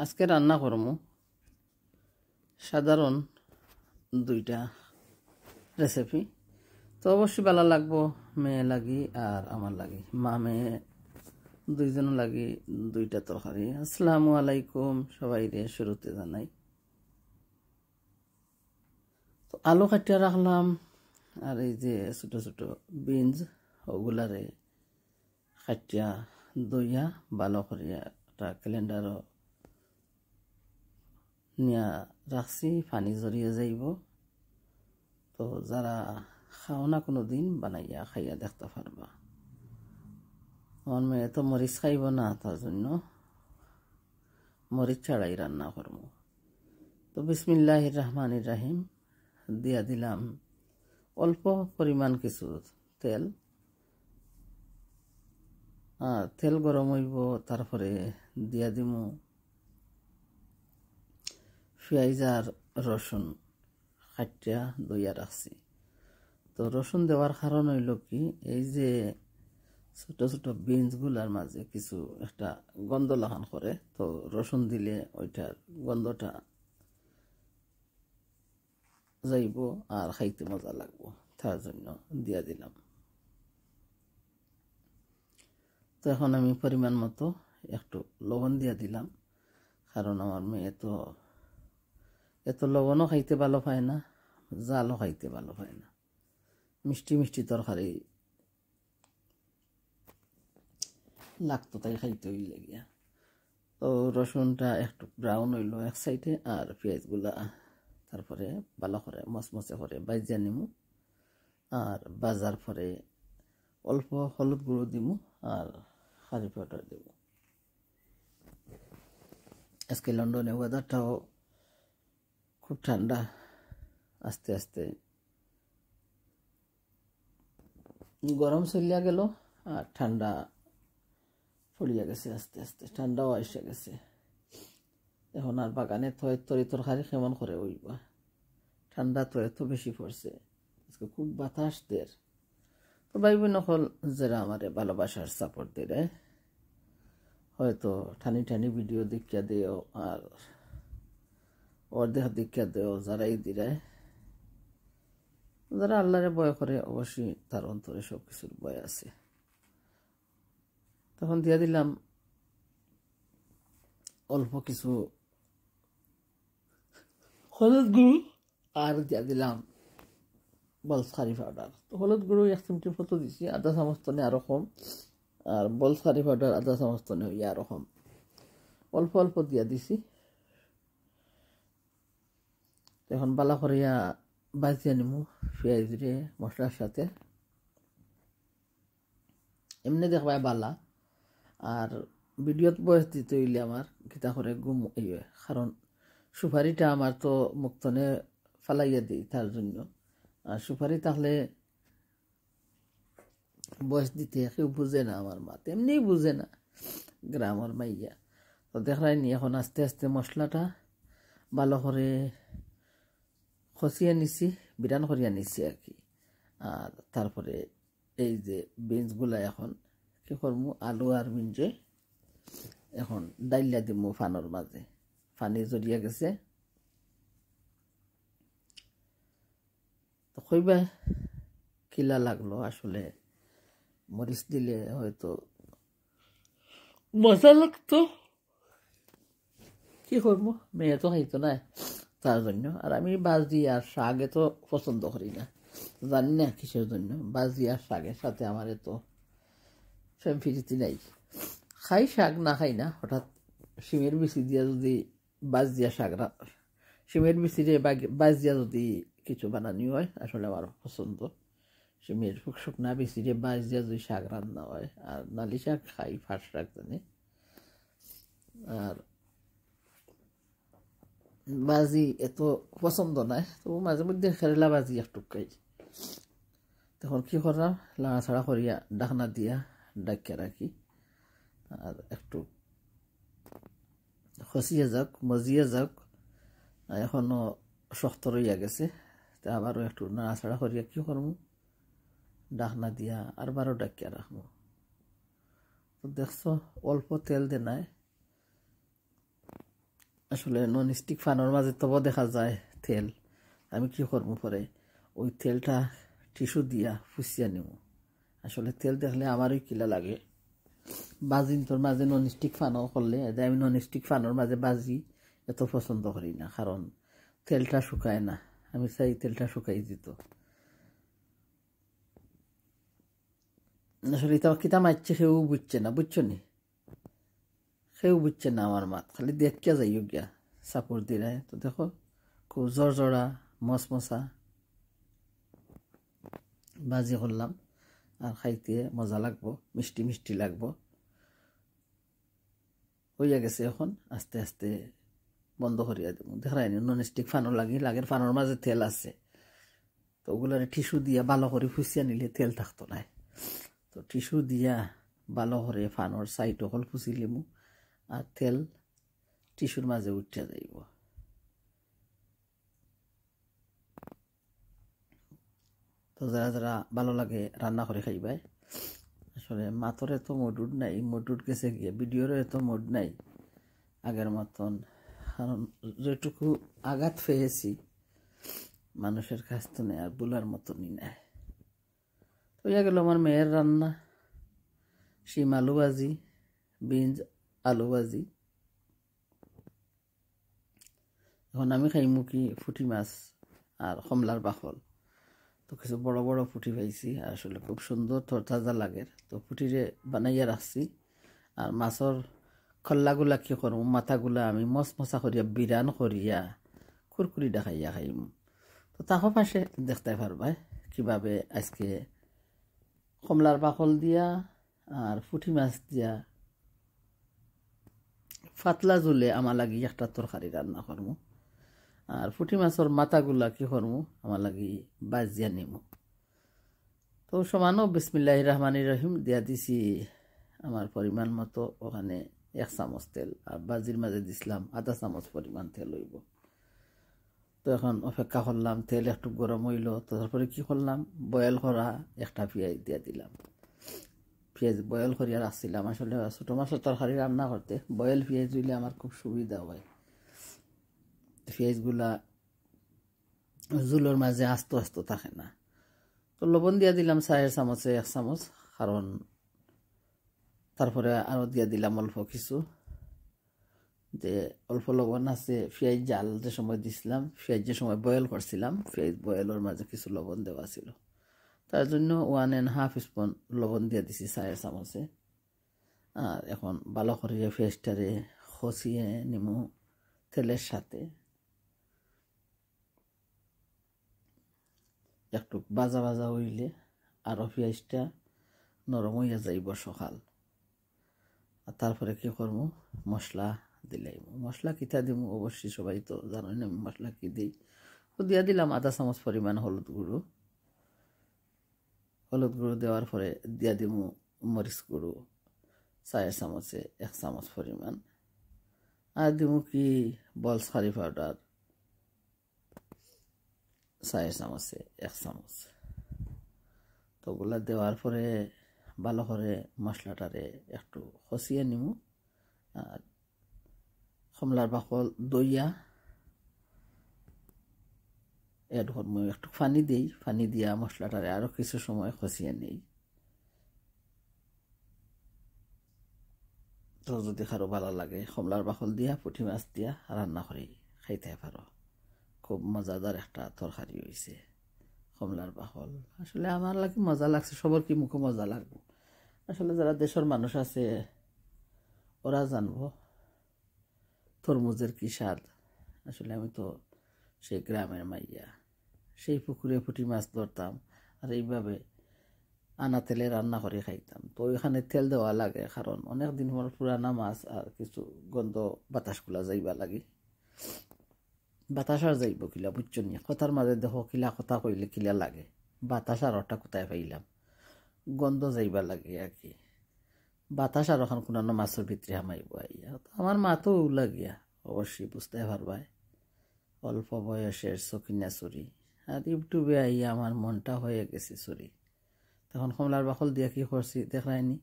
আজকে রান্না করবো সাধারণ দুইটা রেসিপি। তো অবশ্যই ভালো লাগবো মেয়ে লাগি আর আমার লাগি, মা মেয়ে দুইজন লাগি দুইটা তরকারি। আসসালামু আলাইকুম সবাই রে শুরুতে জানাই। তো আলু কাটিয়া রাখলাম আর এই যে ছোট ছোট বিনস ওগুলারে কাটিয়া দইয়া ভালো করিয়া একটা ক্যালেন্ডারও নিয়া রাখছি, পানি জড়িয়ে যাইব। তো যারা খাও না কোনো দিন বানাইয়া খাইয়া দেখতে পারবা। আমার মেয়ে তো মরিচ খাইব না, তার জন্য মরিচ ছাড়াই রান্না করব। তো বিসমিল্লাহির রহমানির রহিম দিয়া দিলাম অল্প পরিমাণ কিছু তেল। তেল গরম হইব, তারপরে দিয়া দিমু পেঁয়াজ আর রসুন কাটিয়া দইয়া রাখছি। তো রসুন দেওয়ার কারণ হইল কি, এই যে ছোট ছোট বিনসগুলার মাঝে কিছু একটা গন্ধ লাগান করে, তো রসুন দিলে ওইটার গন্ধটা যাইব আর খাইতে মজা লাগবো, তার জন্য দিয়া দিলাম। তো এখন আমি পরিমাণ মতো একটু লবণ দিয়া দিলাম, কারণ আমার মেয়ে তো এত লবণও খাইতে ভালো পায় না, জালও খাইতে ভালো পায় না। মিষ্টি মিষ্টি তরকারি লাগতো, তাই খাইতে হইলে গিয়া। তো রসুনটা একটু ব্রাউন হইলো এক সাইডে, আর পেঁয়াজগুলা তারপরে ভালো করে মচমচে করে বাইজিয়া নিমু। আর বাজার পরে অল্প হলুদ গুঁড়ো দিমু আর কারি পাউডার দেব। আজকে লন্ডনে ওয়েদারটাও খুব ঠান্ডা, আস্তে আস্তে গরম চলিয়া গেল আর ঠান্ডা পড়িয়া গেছে, আস্তে আস্তে ঠান্ডাও এসে গেছে। এখন আর বাগানে তরি তরকারি কেমন করে হইবা, ঠান্ডা তো এত বেশি পড়ছে, আজকে খুব বাতাস দের। তো ভাই বোন নকল যারা আমারে ভালোবাসার সাপোর্ট দিলে হয়তো ঠানি ঠানি ভিডিও দেখিয়া দেও আর অর্ধেক দেখিয়া দেও, যারাই দিলে যারা আল্লাহরে ভয় করে অবশ্যই তার অন্তরে সব কিছুর ভয় আছে। তখন দিয়া দিলাম অল্প কিছু হলুদ গুঁড়ো আর দিয়া দিলাম বলস কারি পাউডার। তো হলুদ গুঁড়ো 1 চিমটি মতো দিছি, আধা চামচ তনে আরো কম, আর বলস কারি পাউডার আধা চামচ তনে হইয়া আরো কম, অল্প অল্প দিয়া দিছি। এখন বালা করিয়া বাজিয়া নিমু পেঁয়াজ দিয়ে মশলার সাথে। এমনি দেখবাই বালা, আর ভিডিওত বয়স দিতে হইলে আমার কিতা করে গুম ইয়ে, কারণ সুপারিটা আমার তো মুক্তনে ফালাইয়া দিই, তার জন্য। আর সুপারি তাহলে বয়স দিতে কেউ বুঝে না, আমার মা তেমনি বুঝে না, গ্রামের মাইয়া। তো দেখাই নি, এখন আস্তে আস্তে মশলাটা ভালো করে খসিয়ে নিছি, বিরান করিয়া নিছি আর কি। আর তারপরে এই যে বিনসগুলা এখন কি করবো, আলু আর বিনসে এখন ডাইলিয়া দিব ফানোর মাঝে, পানি জড়িয়ে গেছে। তো কইবা কিলা লাগলো, আসলে মরিচ দিলে হয়তো মজা লাগতো, কি করবো, মেয়ে তো খাইতো না, তার জন্য। আর আমি বাজি আর শাকে তো পছন্দ করি না, জানি না কিসের জন্য। বাজি আর শাকের সাথে আমার এত ফ্যামিলিটি নাই। খাই শাক, না খাই না, হঠাৎ শিমের বিচি দিয়া যদি বাজ দিয়া শাক, শিমের বিচিরে বাজ দিয়া যদি কিছু বানানি হয়, আসলে আমার পছন্দ। শিমের শুকনা বিচিরে বাজ দিয়া যদি শাক রান্না হয়, আর নালি শাক খাই, ফাট শাক জানে। আর বাজি এত পছন্দ নাই, তো মাঝে মধ্যে কেরালা বাজি একটু খাই। তখন কি করলাম, লাড়াছাড়া করিয়া ডাকনা দিয়া ডাকিয়া রাখি, আর একটু খসিয়ে যাক, মজিয়ে যাক। এখনো শক্ত রইয়া গেছে, তা আবারও একটু নাড়াছাড়া করিয়া কি করবো, ডাকনা দিয়া আর বারো ডাকিয়া রাখবো। তো দেখছো অল্প তেল দে নাই, আসলে নন স্টিক ফানোর মাঝে তবু দেখা যায় তেল। আমি কি করবো পরে ওই তেলটা টিস্যু দিয়া ফুসিয়া নিব। আসলে তেল দেখলে আমারই কিলা লাগে। বাজিন তোর মাঝে নন স্টিক ফানও করলে আমি নন স্টিক ফানোর মাঝে বাজি এত পছন্দ করি না, কারণ তেলটা শুকায় না। আমি চাই তেলটা শুকাই দিত। আসলে এটা কিতা মারছে সেও বুঝছে না, বুঝছো নি? সেও বুঝছে না আমার মাত, খালি দেখিয়া যাইও গিয়া সাপোর্ট দিলাই। তো দেখো খুব জড়জড়া মশমশা বাজি করলাম, আর খাইতে মজা লাগবো, মিষ্টি মিষ্টি লাগবো। হইয়া গেছে, এখন আস্তে আস্তে বন্ধ করিয়া দেবো। দেখায়নি নন স্টিক ফানো লাগের ফানোর মাঝে তেল আছে, তো ওগুলার টিস্যু দিয়া ভালো করে ফুসিয়া নিলে তেল থাকতো না। তো টিস্যু দিয়া ভালো করে ফানোর সাইড অকল ফুসি লিমু, আর তেল টিস্যুর মাঝে উঠিয়া যাইব। তো যারা যারা ভালো লাগে রান্না করে খাইবাই। আসলে মাতর এত মডুড নাই, মডুড গেছে গিয়ে ভিডিওরও এত মোড নাই আগের মতন, কারণ যেটুকু আঘাত পেয়েছি মানুষের কাছ থেকে আর বুলার মতনই নাই। তো ইয়া গেল আমার মেয়ের রান্না, শিম আলু ভাজি, বিনস আলু ভাজি। এখন আমি খাইমু কি ফুটি মাছ আর কমলার বাকল। তো কিছু বড় বড় ফুটি পাইছি, আসলে খুব সুন্দর তরতাজা লাগে। তো ফুটিরে বানাইয়া রাখছি। আর মাছর খল্লাগুলা কি করবো, মাথাগুলা আমি মশমশা করিয়া বিরান করিয়া কুরকুরি দেখাইয়া খাইম। তো তাকো পাশে দেখতে পারবাই কিভাবে আজকে কমলার বাকল দিয়া আর ফুটি মাছ দিয়া ফাতলা জুলে আমার লাগি একটা তরকারি রান্না করবো। আর ফুটি মাছের মাথাগুলা কি করবো আমার লাগি বাজিয়া নিমু। তো সমানও বিসমিল্লাহির রহমানির রহিম দিয়া দিছি আমার পরিমাণ মতো ওখানে 1 চামচ তেল, আর বাজির মাঝে দিছিলাম আধা চামচ পরিমাণ তেল হইব। তো এখন অপেক্ষা করলাম তেল একটু গরম হইল। তো তারপরে কি করলাম, বয়েল করা একটা পেঁয়াজ দিয়া দিলাম। পেঁয়াজ বয়েল করিয়া রাখছিলাম। আসলে ছোটো মাছের তরকারি রান্না করতে বয়েল পেঁয়াজ দিলে আমার খুব সুবিধা হয়। পেঁয়াজগুলা জুলোর মাঝে আস্ত আস্ত থাকে না। তো লবণ দিয়া দিলাম 4 চামচে 1 চামচ, কারণ তারপরে আরও দিয়া দিলাম অল্প কিছু, যে অল্প লবণ আছে। পেঁয়াজ জাল যে সময় দিছিলাম, পেঁয়াজ যে সময় বয়েল করছিলাম, পেঁয়াজ বয়েলের মাঝে কিছু লবণ দেওয়া ছিল, তার জন্য 1.5 স্পুন লবণ দিয়ে দিছি 4 চামচে। আর এখন ভালো করে পেঁয়াজটারে খসিয়ে নিমু তেলের সাথে। একটু ভাজা ভাজা হইলে আরও পেঁয়াজটা নরম হইয়া যাইব সকাল। আর তারপরে কি করবো, মশলা দিলাইম। মশলা কিতা দিব অবশ্যই সবাই তো জানেন আমি মশলা কি দিই। তো দিয়া দিলাম আধা চামচ পরিমাণ হলুদ গুঁড়ো। হলুদ গুঁড়ো দেওয়ার পরে দিয়া দিব মরিচ গুঁড়ো 4 চামচে 1 চামচ পরিমাণ। আর দিব কি বলস কারি পাউডার 4 চামচে 1 চামচ। তো ওগুলা দেওয়ার পরে ভালো করে মশলাটারে একটু কষিয়ে নিব। আর কমলার বাকল দইয়া এড করবো, একটু পানি দিই, পানি দিয়া মশলাটারে আরও কিছু সময় কষিয়ে নিই। তো যদি কারো ভালো লাগে কমলার বাকল দিয়া পুঁটি মাছ দিয়া রান্না করে খাইতে পারো। খুব মজাদার একটা তরকারি হয়েছে কমলার বাকল। আসলে আমার লাগে মজা লাগছে, সবার কি মুখে মজা লাগবে। আসলে যারা দেশের মানুষ আছে ওরা জানবো তরমুজের কি স্বাদ। আসলে আমি তো সেই গ্রামের মাইয়া, সেই পুকুরে পুঁটি মাছ ধরতাম আর এইভাবে আনা তেলে রান্না করে খাইতাম। তো ওইখানে তেল দেওয়া লাগে, কারণ অনেক দিন পর পুরানা মাছ আর কিছু গন্ধ বাতাসগুলা যাইবা লাগে। বাতাস আর যাইব কিলা বুঝছো নি, কথার মাঝে দেখো কিলা কথা কইলে কিলা লাগে। বাতাস আর ওটা কোথায় পাইলাম, গন্ধ যাইবা লাগে আর কি। বাতাস আর ওখান কোনো মাছের ভিতরে হামাইব আইয়া। তো আমার মা তো লাগিয়া অবশ্যই বুঝতে পারবাই, অল্প বয়সের শৌখিনা চুরি। আর ইউটিউবে আইয়া আমার মনটা হয়ে গেছে চুরি। তখন কমলার বাকল দিয়া কি করছি দেখায়নি,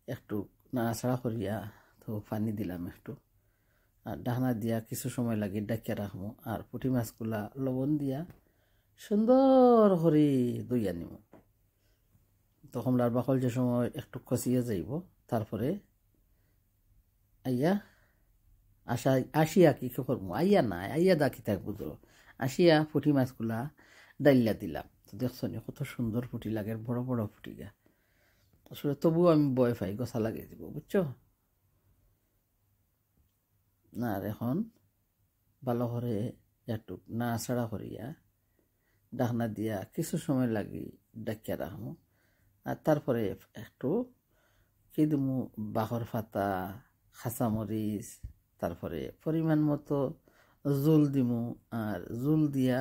একটু নাড়াচাড়া করিয়া তো পানি দিলাম একটু। আর ডাহনা দিয়া কিছু সময় লাগে ডাকিয়া রাখবো আর পুঁটি মাছগুলা লবণ দিয়া সুন্দর করে দইয়া নিব। তো কমলার বাকল যে সময় একটু খসিয়ে যাইব তারপরে আইয়া আসিয়া কি করবো, আইয়া নাই আইয়া দা কি থাকবো তো আসিয়া পুঁটি মাছগুলা ডাইলা দিলাম। তো দেখছো নি কত সুন্দর পুঁটি লাগে, বড় বড় পুঁটি গা। আসলে তবুও আমি ভয় পাই, গোসা লাগিয়ে দিব, বুঝছো না। আর এখন ভালো করে একটু নাড়াচাড়া করিয়া ডাকনা দিয়া কিছু সময় লাগি ডাকিয়া রাখবো। আর তারপরে একটু কি দিমু, বাঁহর পাতা, কাঁচামরিচ, তারপরে পরিমাণ মতো জোল দিমু। আর জোল দিয়া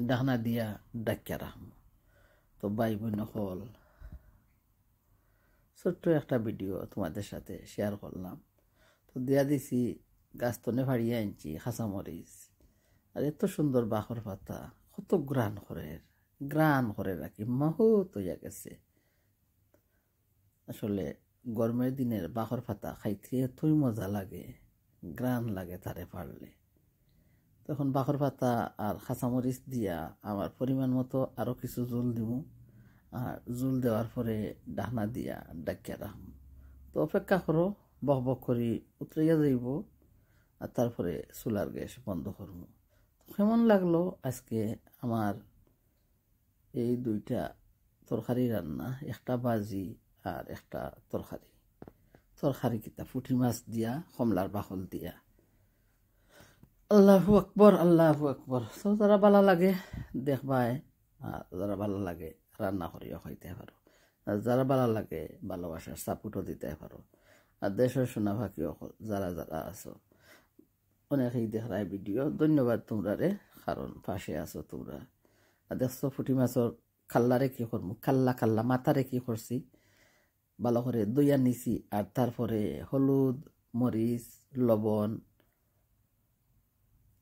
ডাকনা দিয়া ডাকিয়া রাখবো। তো ভাই বোন হল ছোট্ট একটা ভিডিও তোমাদের সাথে শেয়ার করলাম। তো দিয়া দিছি গাছতনে ফাড়িয়ে আনছি কাঁচামরিচ, আর এত সুন্দর বাঁহর পাতা, কত গ্রান করে রাখি মাহুত হইয়া গেছে। আসলে গরমের দিনের বাঁহর পাতা খাইতে এতই মজা লাগে, গ্রান লাগে তারে পারলে। তখন বাঁহর পাতা আর কাঁচামরিচ দিয়া আমার পরিমাণ মতো আরও কিছু জল দিব। আর জল দেওয়ার পরে ডাহনা দিয়া ডাকিয়া রাখবো। তো অপেক্ষা করো, বক বক করি উতরাইয়া যাইব। আর তারপরে চুলার গ্যাস বন্ধ করবো। কেমন লাগলো আজকে আমার এই দুইটা তরকারি রান্না, একটা ভাজি আর একটা তরকারি কিতা পুঁটি মাছ দিয়া কমলার বাকল দিয়া। আল্লাহু আকবর, আল্লাহু আকবর। তো যারা ভালো লাগে দেখবাই, আর যারা ভালো লাগে রান্না করিও খাইতে পারো। আর যারা ভালো লাগে ভালোবাসার সাপোর্টও দিতে পারো। আর দেশের সোনা ফাঁকিও যারা যারা আছো অনেকেই দেখায় ভিডিও, ধন্যবাদ তোমরা রে, কারণ পাশে আছো তোমরা। আর দেখছো পুঁটি মাছের খাল্লারে কি করবো, খাল্লা মাথারে কি করছি, ভালো করে দইয়া নিছি। আর তারপরে হলুদ, মরিচ, লবণ,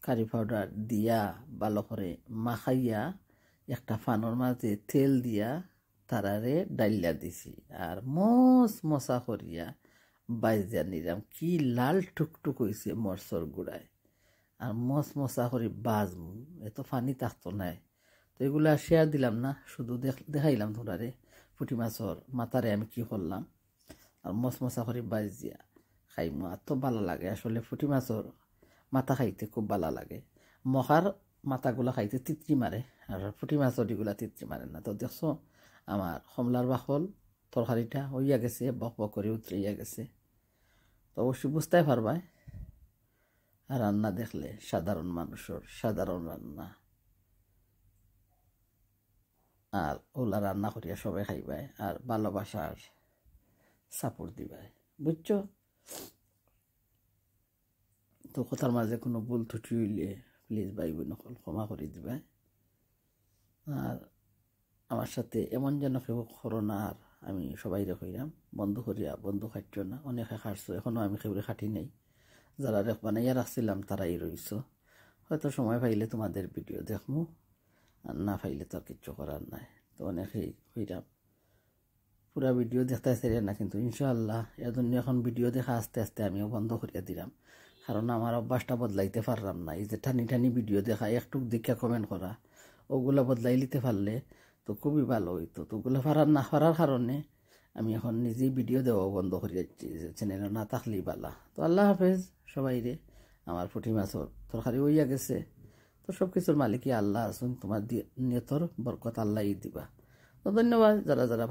কারি পাউডার দিয়া ভালো করে মাখাইয়া একটা ফানোর মাঝে তেল দিয়া তারারে ডাইলা দিছি। আর মশা করিয়া বাইজা নিলাম, কি লাল টুকটুক হয়েছে মরচর গুড়ায়। আর মশা করে বাজমু, এত ফানি থাকতো নাই। তো এগুলা শেয়ার দিলাম না, শুধু দেখাইলাম তোমরারে পুঁটি মাছর মাথারে আমি কি করলাম। আর মশা করে বাজিয়া খাইমু, আর তো ভালো লাগে। আসলে পুঁটি মাছর মাথা খাইতে খুব ভালো লাগে। মখার মাথাগুলা খাইতে তিত্রি মারে, আর পুঁটি মাছর এগুলা তিত্রি মারে না। তো দেখছো আমার কমলার বাকল তরকারিটা হইয়া গেছে, বক বক করে উতরাইয়া গেছে। তো অবশ্যই বুঝতে পারবাই আর রান্না দেখলে সাধারণ মানুষের সাধারণ রান্না। আর ওলা রান্না করিয়া সবাই খাইবাই আর ভালোবাসার সাপোর্ট দিবাই, বুঝছো। তো কথার মাঝে কোনো ভুল ত্রুটি হইলে প্লিজ ভাই বোন ক্ষমা করে দিবাই। আর আমার সাথে এমন যেন কেউ করোনা, আর আমি সবাই কইরাম বন্ধু করিয়া বন্ধু খাটছ না, অনেকে খাটছো, এখনও আমি কেউরে খাটি নাই। যারা বানাইয়া রাখছিলাম তারাই রইছ। হয়তো সময় পাইলে তোমাদের ভিডিও দেখমু, আর না পাইলে তো আর কিচ্ছু করার নাই। তো অনেকেই কইরাম পুরা ভিডিও দেখতে চাইলে না, কিন্তু ইনশাআল্লাহ এজন্য এখন ভিডিও দেখা আস্তে আস্তে আমিও বন্ধ করিয়া দিলাম। কারণ আমার অভ্যাসটা বদলাইতে পারলাম না। এই যে টানি ভিডিও দেখা, একটু দেখা কমেন্ট করা, ওগুলো বদলাই নিতে পারলে তো খুবই ভালো হইতো। তো ওগুলো না পারার কারণে আমি এখন নিজেই ভিডিও দেওয়া বন্ধ করে যাচ্ছি, চ্যানেলে না থাকলেই ভালা। তো আল্লাহ হাফেজ সবাই রে। আমার পুঁটি মাছর তরকারি হইয়া গেছে। তো সব কিছুর মালিকই আল্লাহ আসুন, তোমার নিয়তর বরকত আল্লাহই দিবা। তো ধন্যবাদ যারা যারা